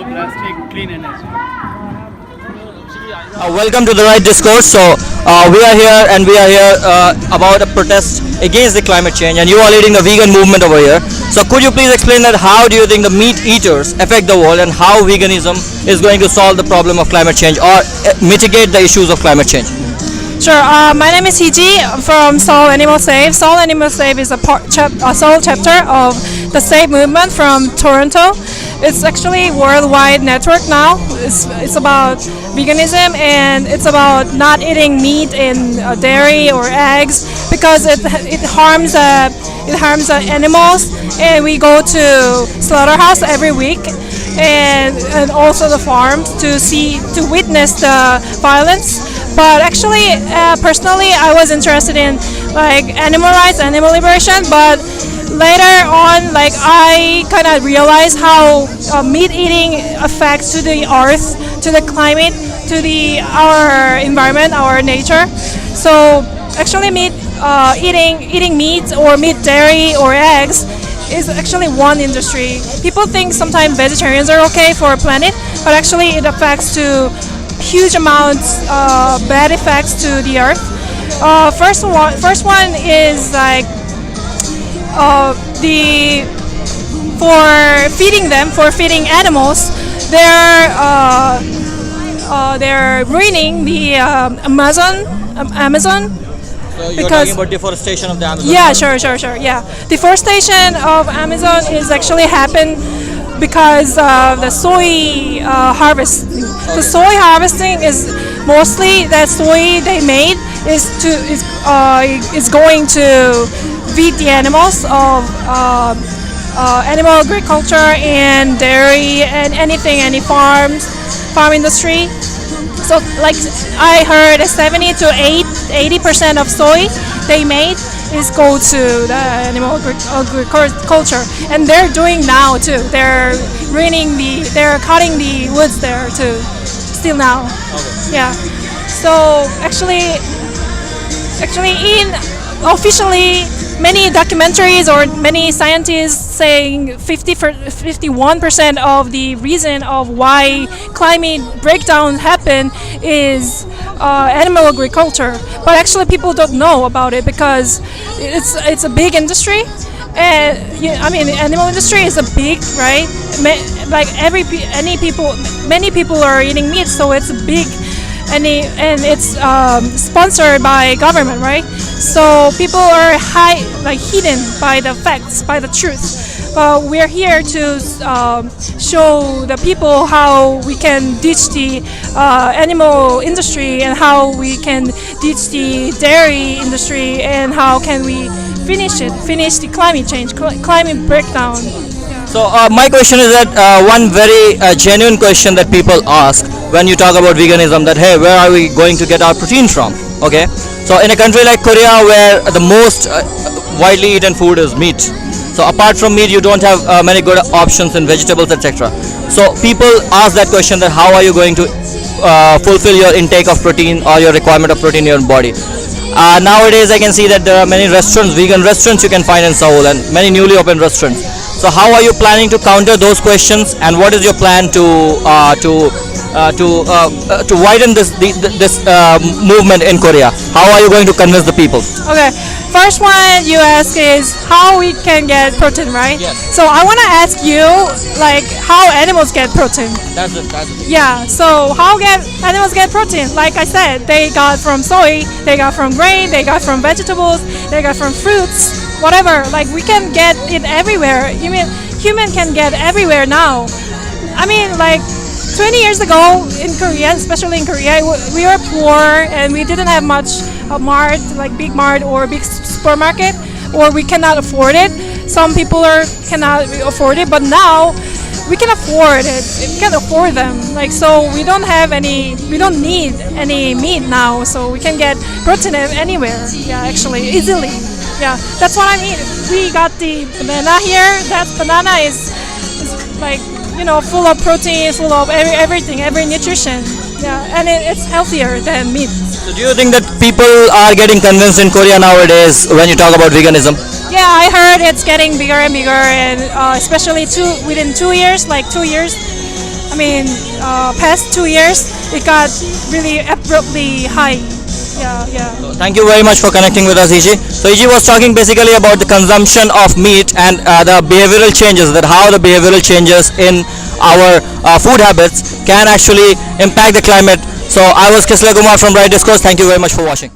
drastic clean energy. Welcome to the Right Discourse. We are here and we are here about a protest against the climate change, and you are leading the vegan movement over here. So could you please explain that how do you think the meat eaters affect the world, and how veganism is going to solve the problem of climate change or mitigate the issues of climate change? Sure. My name is Hiji. I'm from Seoul Animal Save. Seoul Animal Save is a Seoul chapter of the Save movement from Toronto. It's actually worldwide network now. It's about veganism, and it's about not eating meat and dairy or eggs because it harms animals. And we go to slaughterhouse every week, and also the farms to witness the violence. But actually, personally, I was interested in like animal rights, animal liberation. But later on, like I kind of realized how meat eating affects to the earth, to the climate, to our environment, our nature. So actually, eating meat or meat, dairy or eggs is actually one industry. People think sometimes vegetarians are okay for a planet, but actually it affects to huge amounts bad effects to the earth. First one is like for feeding animals, they're ruining the Amazon. So you're talking about deforestation of the Amazon. Yeah, sure. Yeah, deforestation of Amazon is actually happened because of the soy harvesting. The soy harvesting is mostly that soy they made is going to feed the animals of animal agriculture and dairy and any farm industry. So like I heard 70 to 80% of soy they made is go to the animal agriculture, and they're doing now too. They're cutting the woods there too, still now. Okay. Yeah. So actually, officially, many documentaries or many scientists saying 51% of the reason of why climate breakdown happen is animal agriculture. But actually, people don't know about it because it's a big industry, and animal industry is a big, right? Many people are eating meat, so it's a big. And it's sponsored by government, right? So people are hidden by the facts, by the truth. But we're here to show the people how we can ditch the animal industry, and how we can ditch the dairy industry, and how can we finish the climate change, climate breakdown. So my question is that one very genuine question that people ask when you talk about veganism, that hey, where are we going to get our protein from? Okay, so in a country like Korea, where the most widely eaten food is meat, so apart from meat you don't have many good options in vegetables, etc. So people ask that question, that how are you going to fulfill your intake of protein or your requirement of protein in your body? Nowadays I can see that there are many restaurants, vegan restaurants you can find in Seoul, and many newly opened restaurants. So how are you planning to counter those questions, and what is your plan to widen this movement in Korea? How are you going to convince the people? Okay, first one you ask is how we can get protein, right? Yes. So I want to ask you, like, how animals get protein. That's it. Yeah, so how animals get protein? Like I said, they got from soy, they got from grain, they got from vegetables, they got from fruits, whatever. Like we can get it everywhere. You mean human can get everywhere now? I mean, like 20 years ago in Korea, especially in Korea, we were poor and we didn't have much mart, like big mart or big supermarket, or we cannot afford it. Some people cannot afford it, but now we can afford it. We can afford them. Like so, we don't need any meat now, so we can get protein anywhere. Yeah, actually, easily. Yeah, that's what I mean. We got the banana here. That banana is like full of protein, full of everything, every nutrition. Yeah, and it's healthier than meat. So do you think that people are getting convinced in Korea nowadays when you talk about veganism? Yeah, I heard it's getting bigger and bigger, and especially within 2 years, like 2 years. I mean, past 2 years, it got really abruptly high. Yeah, yeah. Thank you very much for connecting with us, EG. So EG was talking basically about the consumption of meat and the behavioral changes, that how the behavioral changes in our food habits can actually impact the climate. So I was Kisla Kumar from Right Discourse. Thank you very much for watching.